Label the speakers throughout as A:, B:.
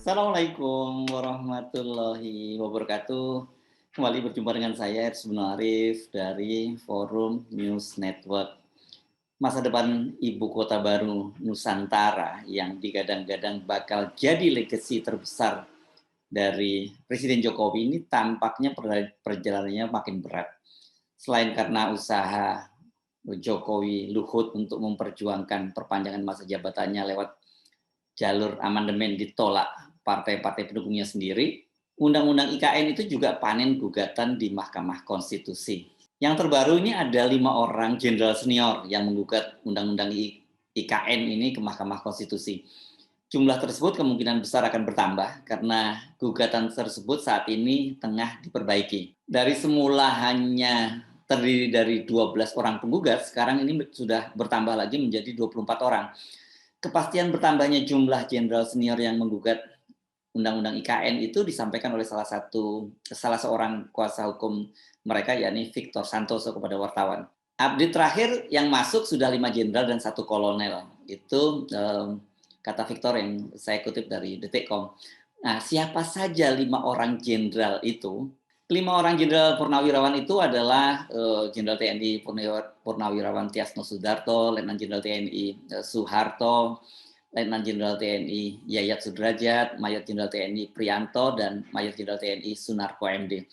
A: Assalamualaikum warahmatullahi wabarakatuh. Kembali berjumpa dengan saya Ersbun Arif dari Forum News Network. Masa depan Ibu Kota Baru Nusantara yang digadang-gadang bakal jadi legasi terbesar dari Presiden Jokowi ini tampaknya perjalanannya makin berat. Selain karena usaha Jokowi Luhut untuk memperjuangkan perpanjangan masa jabatannya lewat jalur amandemen ditolak partai-partai pendukungnya sendiri, Undang-Undang IKN itu juga panen gugatan di Mahkamah Konstitusi. Yang terbaru ini ada 5 orang jenderal senior yang menggugat Undang-Undang IKN ini ke Mahkamah Konstitusi. Jumlah tersebut kemungkinan besar akan bertambah karena gugatan tersebut saat ini tengah diperbaiki. Dari semula hanya terdiri dari 12 orang penggugat, sekarang ini sudah bertambah lagi menjadi 24 orang. Kepastian bertambahnya jumlah jenderal senior yang menggugat Undang-Undang IKN itu disampaikan oleh salah seorang kuasa hukum mereka, yakni Victor Santoso, kepada wartawan. Update terakhir yang masuk sudah 5 jenderal dan 1 kolonel. Itu kata Victor yang saya kutip dari Detikcom. Nah, siapa saja 5 orang jenderal itu? 5 orang jenderal purnawirawan itu adalah Jenderal TNI Purnawirawan Tiasno Sudarto, Letnan Jenderal TNI Soeharto, Letnan Jenderal TNI Yayat Sudrajat, Mayor Jenderal TNI Prianto, dan Mayor Jenderal TNI Sunarko MD.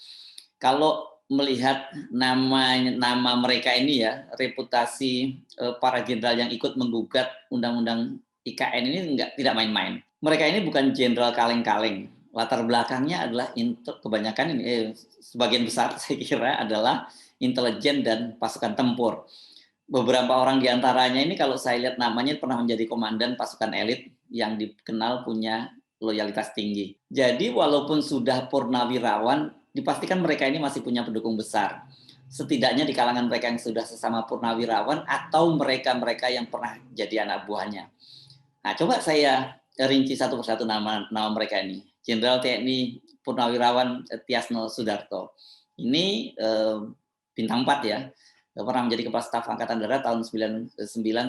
A: Kalau melihat nama mereka ini ya, reputasi para jenderal yang ikut menggugat Undang-Undang IKN ini tidak main-main. Mereka ini bukan jenderal kaleng-kaleng. Latar belakangnya adalah kebanyakan ini sebagian besar saya kira adalah intelijen dan pasukan tempur. Beberapa orang di antaranya ini kalau saya lihat namanya pernah menjadi komandan pasukan elit yang dikenal punya loyalitas tinggi. Jadi walaupun sudah purnawirawan, dipastikan mereka ini masih punya pendukung besar. Setidaknya di kalangan mereka yang sudah sesama purnawirawan atau mereka-mereka yang pernah jadi anak buahnya. Nah, coba saya rinci satu persatu nama mereka ini. Jenderal TNI Purnawirawan Tiasno Sudarto. Ini bintang 4 ya. Pernah menjadi Kepala Staf Angkatan Darat tahun 99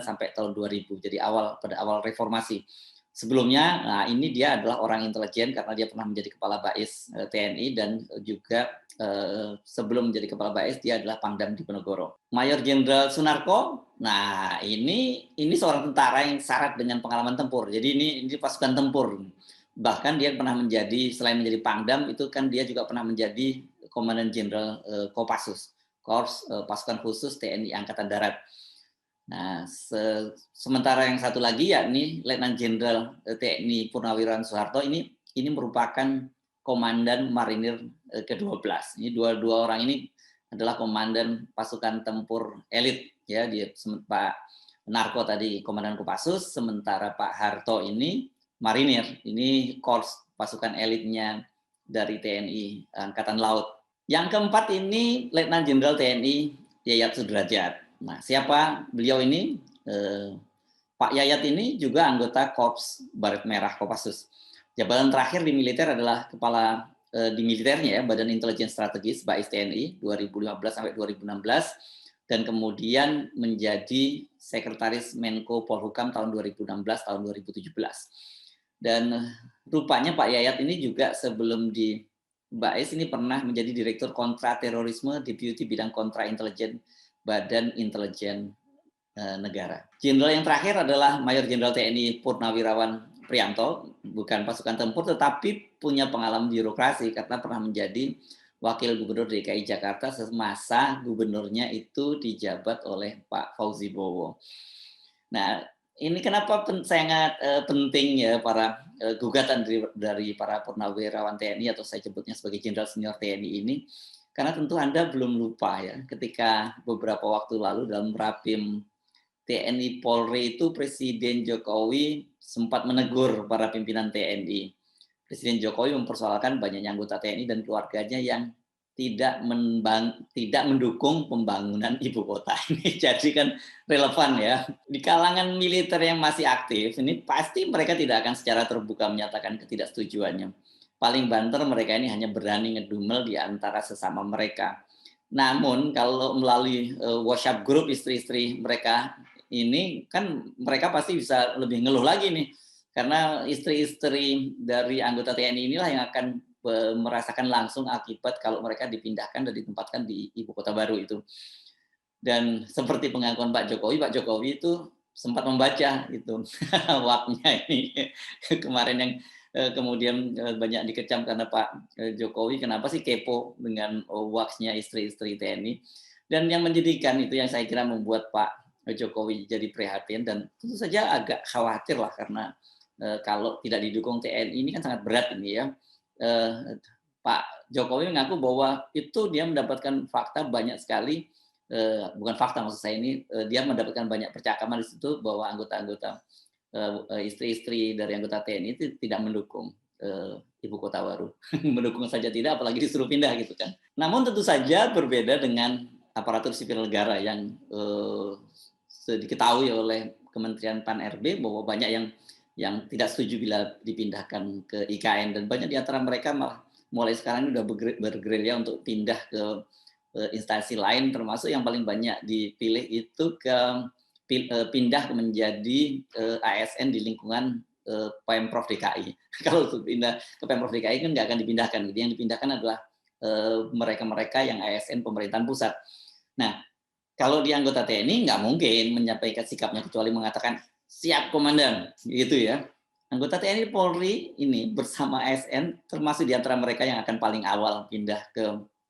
A: sampai tahun 2000. Jadi pada awal reformasi. Sebelumnya, nah ini dia adalah orang intelijen karena dia pernah menjadi Kepala Bais TNI dan juga sebelum menjadi Kepala Bais dia adalah Pangdam Diponegoro. Mayor Jenderal Sunarko, nah ini seorang tentara yang syarat dengan pengalaman tempur. Jadi ini pasukan tempur. Bahkan dia pernah menjadi, selain menjadi Pangdam, itu kan dia juga pernah menjadi Komandan Jenderal Kopassus, Korps Pasukan Khusus TNI Angkatan Darat. Nah, sementara yang satu lagi yakni Letnan Jenderal TNI Purnawirawan Soeharto ini merupakan Komandan Marinir ke-12. Ini dua orang ini adalah komandan pasukan tempur elit ya, dia Pak Narko tadi komandan Kopassus, sementara Pak Harto ini marinir. Ini korps pasukan elitnya dari TNI Angkatan Laut. Yang keempat ini Letnan Jenderal TNI Yayat Sudrajat. Nah, siapa beliau ini? Pak Yayat ini juga anggota Korps Baret Merah Kopassus. Jabatan terakhir di militer adalah kepala di militernya ya, Badan Intelijen Strategis BAIS TNI 2015 sampai 2016 dan kemudian menjadi Sekretaris Menko Polhukam tahun 2016 tahun 2017. Dan rupanya Pak Yayat ini juga sebelum di BAIS ini pernah menjadi Direktur Kontra Terorisme Deputi Bidang Kontra Intelijen Badan Intelijen Negara. Jenderal yang terakhir adalah Mayor Jenderal TNI Purnawirawan Prianto, bukan pasukan tempur tetapi punya pengalaman birokrasi karena pernah menjadi Wakil Gubernur DKI Jakarta semasa gubernurnya itu dijabat oleh Pak Fauzi Bowo. Nah, ini kenapa sangat penting ya para gugatan dari para purnawirawan TNI atau saya sebutnya sebagai jenderal senior TNI ini, karena tentu Anda belum lupa ya ketika beberapa waktu lalu dalam Rapim TNI Polri itu Presiden Jokowi sempat menegur para pimpinan TNI. Presiden Jokowi mempersoalkan banyaknya anggota TNI dan keluarganya yang tidak mendukung pembangunan ibu kota ini. Jadi kan relevan ya. Di kalangan militer yang masih aktif, ini pasti mereka tidak akan secara terbuka menyatakan ketidaksetujuannya. Paling banter mereka ini hanya berani ngedumel di antara sesama mereka. Namun kalau melalui WhatsApp grup istri-istri mereka ini kan mereka pasti bisa lebih ngeluh lagi nih. Karena istri-istri dari anggota TNI inilah yang akan merasakan langsung akibat kalau mereka dipindahkan dan ditempatkan di ibu kota baru itu. Dan seperti pengakuan Pak Jokowi itu sempat membaca itu waknya ini kemarin yang kemudian banyak dikecam karena Pak Jokowi kenapa sih kepo dengan waksnya istri-istri TNI. Dan yang menjadikan itu yang saya kira membuat Pak Jokowi jadi prihatin dan tentu saja agak khawatir lah karena kalau tidak didukung TNI ini kan sangat berat ini ya. Pak Jokowi mengaku bahwa itu dia mendapatkan fakta banyak sekali, bukan fakta maksud saya ini, dia mendapatkan banyak percakapan di situ bahwa anggota-anggota istri-istri dari anggota TNI itu tidak mendukung ibu kota baru. Mendukung saja tidak, apalagi disuruh pindah gitu kan. Namun tentu saja berbeda dengan aparatur sipil negara yang diketahui oleh Kementerian Pan-RB bahwa banyak yang tidak setuju bila dipindahkan ke IKN dan banyak di antara mereka malah mulai sekarang sudah bergerilya untuk pindah ke instansi lain, termasuk yang paling banyak dipilih itu pindah menjadi ASN di lingkungan Pemprov DKI. Kalau pindah ke Pemprov DKI kan nggak akan dipindahkan. Yang dipindahkan adalah mereka-mereka yang ASN pemerintahan pusat. Nah, kalau di anggota TNI nggak mungkin menyampaikan sikapnya kecuali mengatakan siap komandan, gitu ya. Anggota TNI Polri ini bersama ASN termasuk di antara mereka yang akan paling awal pindah ke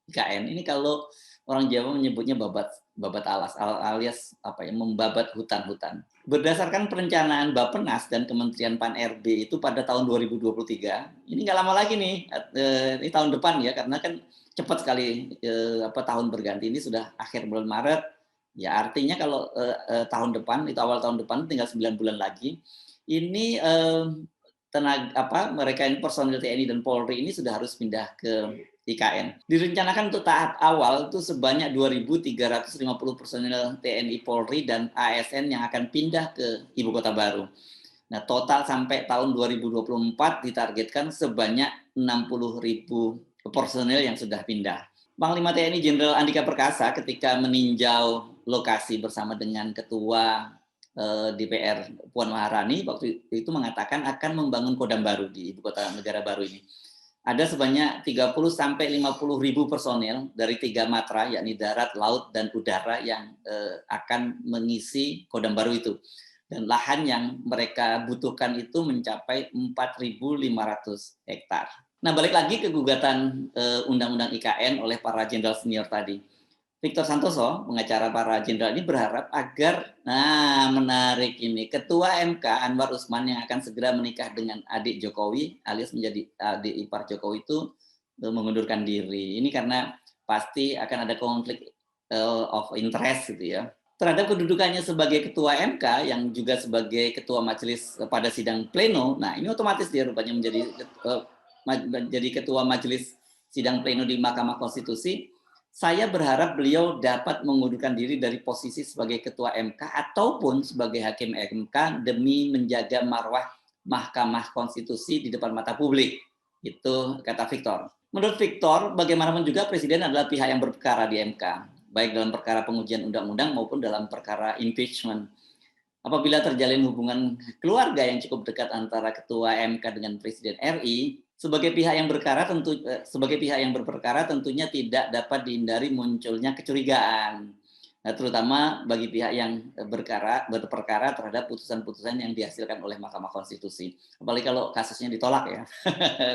A: IKN. Ini kalau orang Jawa menyebutnya babat alas alias apa ya, membabat hutan-hutan. Berdasarkan perencanaan Bappenas dan Kementerian Pan-RB itu pada tahun 2023, ini nggak lama lagi nih, ini tahun depan ya, karena kan cepat sekali tahun berganti, ini sudah akhir bulan Maret, ya artinya kalau tahun depan, itu awal tahun depan tinggal 9 bulan lagi, ini mereka ini personil TNI dan Polri ini sudah harus pindah ke IKN. Direncanakan untuk tahap awal itu sebanyak 2.350 personil TNI Polri dan ASN yang akan pindah ke ibu kota baru. Nah, total sampai tahun 2024 ditargetkan sebanyak 60.000 personil yang sudah pindah. Panglima TNI Jenderal Andika Perkasa ketika meninjau lokasi bersama dengan Ketua DPR Puan Maharani waktu itu mengatakan akan membangun Kodam baru di ibu kota negara baru ini. Ada sebanyak 30 sampai 50 ribu personel dari 3 matra, yakni darat, laut, dan udara yang akan mengisi Kodam baru itu. Dan lahan yang mereka butuhkan itu mencapai 4.500 hektar. Nah, balik lagi ke gugatan Undang-Undang IKN oleh para jenderal senior tadi. Victor Santoso, pengacara para jenderal ini berharap agar, menarik ini, Ketua MK Anwar Usman yang akan segera menikah dengan adik Jokowi, alias menjadi adik ipar Jokowi itu mengundurkan diri. Ini karena pasti akan ada konflik of interest gitu ya. Terhadap kedudukannya sebagai Ketua MK yang juga sebagai Ketua Majelis pada sidang pleno, nah ini otomatis dia rupanya menjadi Ketua Majelis sidang pleno di Mahkamah Konstitusi. Saya berharap beliau dapat mengundurkan diri dari posisi sebagai Ketua MK ataupun sebagai Hakim MK demi menjaga marwah Mahkamah Konstitusi di depan mata publik. Itu kata Victor. Menurut Victor, bagaimanapun juga Presiden adalah pihak yang berperkara di MK, baik dalam perkara pengujian undang-undang maupun dalam perkara impeachment. Apabila terjalin hubungan keluarga yang cukup dekat antara Ketua MK dengan Presiden RI, sebagai pihak yang berperkara tentunya tidak dapat dihindari munculnya kecurigaan, terutama bagi pihak yang berperkara terhadap putusan-putusan yang dihasilkan oleh Mahkamah Konstitusi. Apalagi kalau kasusnya ditolak ya,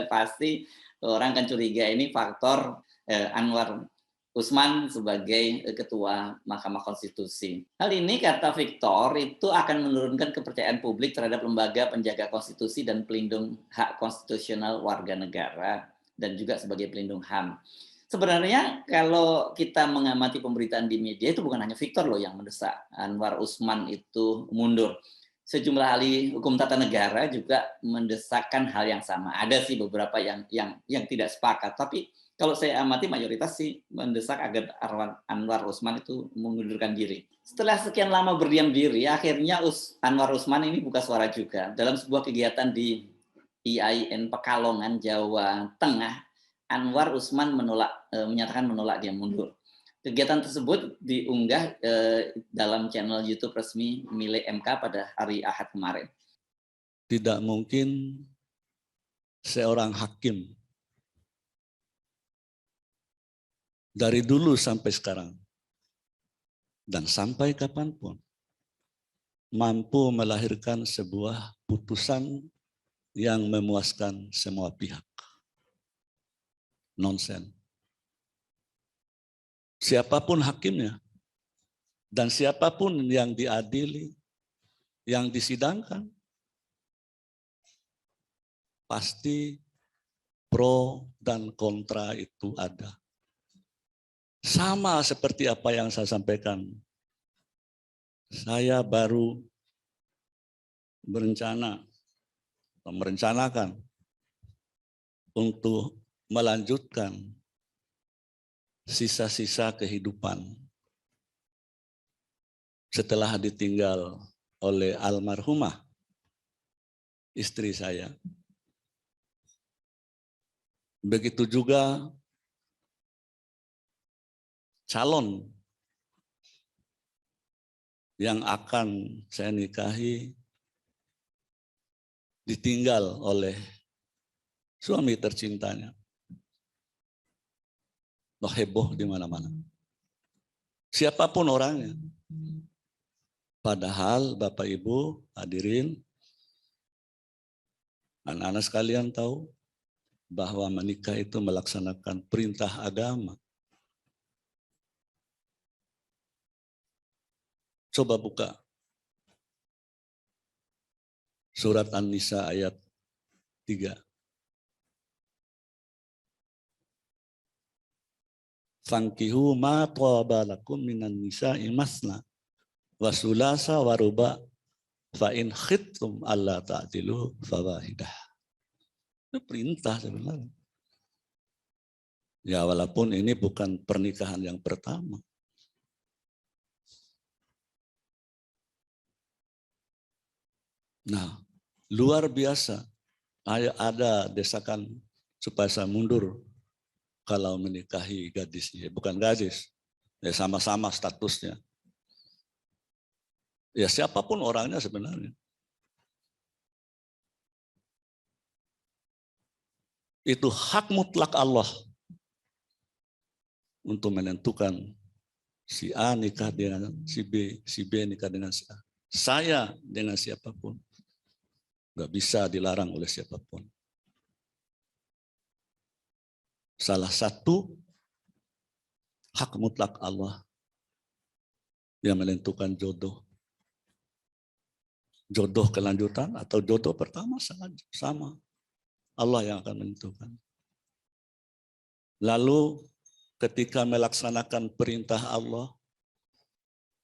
A: pasti orang akan curiga ini faktor Anwar Usman sebagai Ketua Mahkamah Konstitusi. Hal ini, kata Victor, itu akan menurunkan kepercayaan publik terhadap lembaga penjaga konstitusi dan pelindung hak konstitusional warga negara, dan juga sebagai pelindung HAM. Sebenarnya kalau kita mengamati pemberitaan di media, itu bukan hanya Victor loh yang mendesak Anwar Usman itu mundur. Sejumlah ahli hukum tata negara juga mendesakkan hal yang sama. Ada sih beberapa yang tidak sepakat, tapi kalau saya amati mayoritas sih mendesak agar Anwar Usman itu mengundurkan diri. Setelah sekian lama berdiam diri, akhirnya Anwar Usman ini buka suara juga. Dalam sebuah kegiatan di IAIN Pekalongan, Jawa Tengah, Anwar Usman menyatakan menolak dia mundur. Kegiatan tersebut diunggah dalam channel YouTube resmi milik MK pada hari Ahad kemarin.
B: tidak mungkin seorang hakim dari dulu sampai sekarang dan sampai kapanpun mampu melahirkan sebuah putusan yang memuaskan semua pihak. Nonsen. Siapapun hakimnya dan siapapun yang diadili, yang disidangkan, pasti pro dan kontra itu ada. Sama seperti apa yang saya sampaikan. Saya baru merencanakan untuk melanjutkan sisa-sisa kehidupan setelah ditinggal oleh almarhumah istri saya. Begitu juga calon yang akan saya nikahi ditinggal oleh suami tercintanya. Loh, heboh di mana-mana. Siapapun orangnya. Padahal Bapak Ibu hadirin, anak-anak sekalian tahu bahwa menikah itu melaksanakan perintah agama. Coba buka surat An-Nisa ayat 3. Fankihu ma thaba lakum minan nisa'i masna wa sulasa wa ruba fa in khiftum alla ta'dilu fawahidah. Itu perintah sebenarnya. Ya, walaupun ini bukan pernikahan yang pertama. Nah, luar biasa. Ada desakan supaya saya mundur kalau menikahi gadisnya. Bukan gadis, ya sama-sama statusnya. Ya siapapun orangnya sebenarnya. Itu hak mutlak Allah untuk menentukan si A nikah dengan si B nikah dengan si A. Saya dengan siapapun. Nggak bisa dilarang oleh siapapun. Salah satu hak mutlak Allah yang menentukan jodoh. Jodoh kelanjutan atau jodoh pertama sama. Allah yang akan menentukan. Lalu ketika melaksanakan perintah Allah,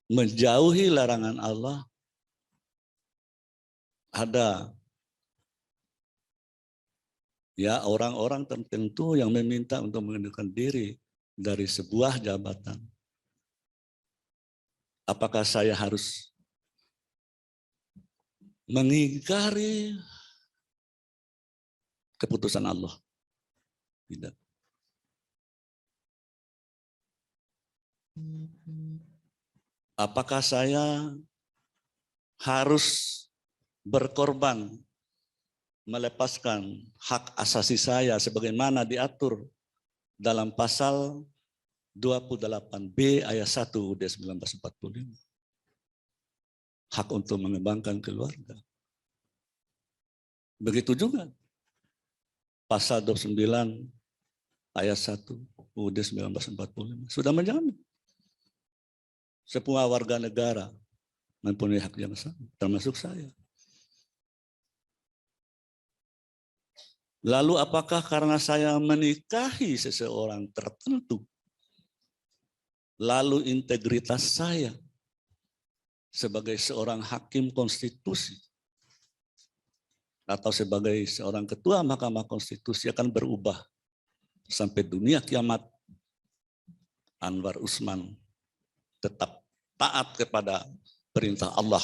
B: menjauhi larangan Allah, ada ya orang-orang tertentu yang meminta untuk mengundurkan diri dari sebuah jabatan. Apakah saya harus mengingkari keputusan Allah? Tidak. Apakah saya harus berkorban melepaskan hak asasi saya sebagaimana diatur dalam pasal 28B ayat 1 UUD 1945? Hak untuk mengembangkan keluarga. Begitu juga pasal 29 ayat 1 UUD 1945 sudah menjamin semua warga negara mempunyai hak yang sama, termasuk saya. Lalu apakah karena saya menikahi seseorang tertentu, lalu integritas saya sebagai seorang hakim konstitusi atau sebagai seorang ketua Mahkamah Konstitusi akan berubah sampai dunia kiamat? Anwar Usman tetap taat kepada perintah Allah.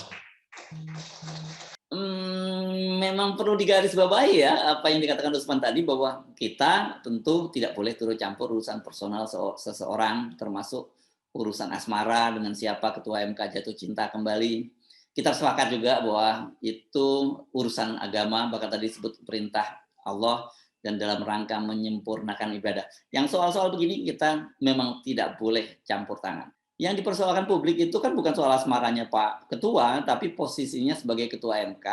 A: Memang perlu digarisbawahi ya apa yang dikatakan Usman tadi, bahwa kita tentu tidak boleh turut campur urusan personal seseorang, termasuk urusan asmara dengan siapa ketua MK jatuh cinta kembali, Kita sepakat juga bahwa itu urusan agama, bahkan tadi disebut perintah Allah dan dalam rangka menyempurnakan ibadah. Yang soal-soal begini kita memang tidak boleh campur tangan. Yang dipersoalkan publik itu kan bukan soal asmaranya Pak Ketua, tapi posisinya sebagai Ketua MK,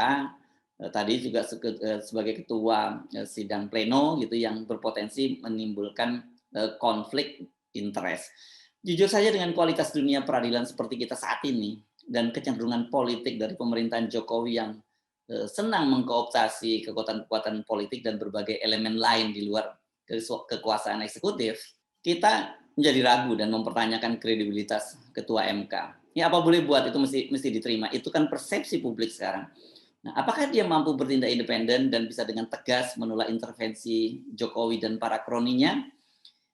A: tadi juga sebagai Ketua sidang pleno gitu yang berpotensi menimbulkan konflik interest. Jujur saja dengan kualitas dunia peradilan seperti kita saat ini, dan kecenderungan politik dari pemerintahan Jokowi yang senang mengkooptasi kekuatan-kekuatan politik dan berbagai elemen lain di luar kekuasaan eksekutif, kita menjadi ragu dan mempertanyakan kredibilitas Ketua MK. Ya apa boleh buat, itu mesti diterima. Itu kan persepsi publik sekarang. Nah, apakah dia mampu bertindak independen dan bisa dengan tegas menolak intervensi Jokowi dan para kroninya?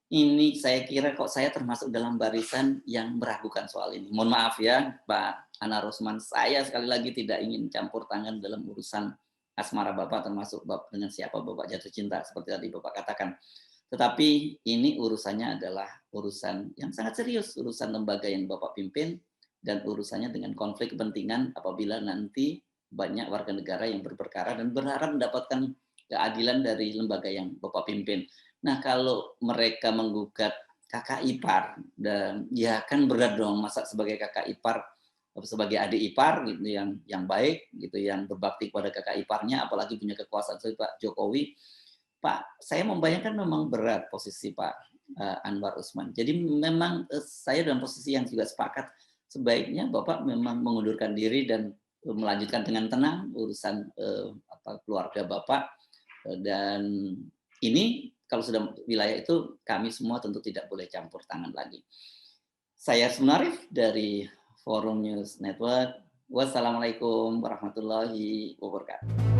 A: Ini saya kira kok saya termasuk dalam barisan yang meragukan soal ini. Mohon maaf ya Pak Anar Rosman, saya sekali lagi tidak ingin campur tangan dalam urusan asmara Bapak, termasuk Bapak dengan siapa Bapak jatuh cinta, seperti tadi Bapak katakan. Tetapi ini urusannya adalah urusan yang sangat serius, urusan lembaga yang Bapak pimpin, dan urusannya dengan konflik kepentingan apabila nanti banyak warga negara yang berperkara dan berharap mendapatkan keadilan dari lembaga yang Bapak pimpin. Nah, kalau mereka menggugat kakak ipar, dan ya kan berat dong, masa sebagai kakak ipar, sebagai adik ipar gitu yang baik gitu, yang berbakti kepada kakak iparnya, apalagi punya kekuasaan seperti Pak Jokowi. Pak, saya membayangkan memang berat posisi Pak Anwar Usman. Jadi memang saya dalam posisi yang juga sepakat, sebaiknya Bapak memang mengundurkan diri dan melanjutkan dengan tenang urusan keluarga Bapak, dan ini kalau sudah wilayah itu kami semua tentu tidak boleh campur tangan lagi. Saya Arif dari Forum News Network. Wassalamualaikum warahmatullahi wabarakatuh.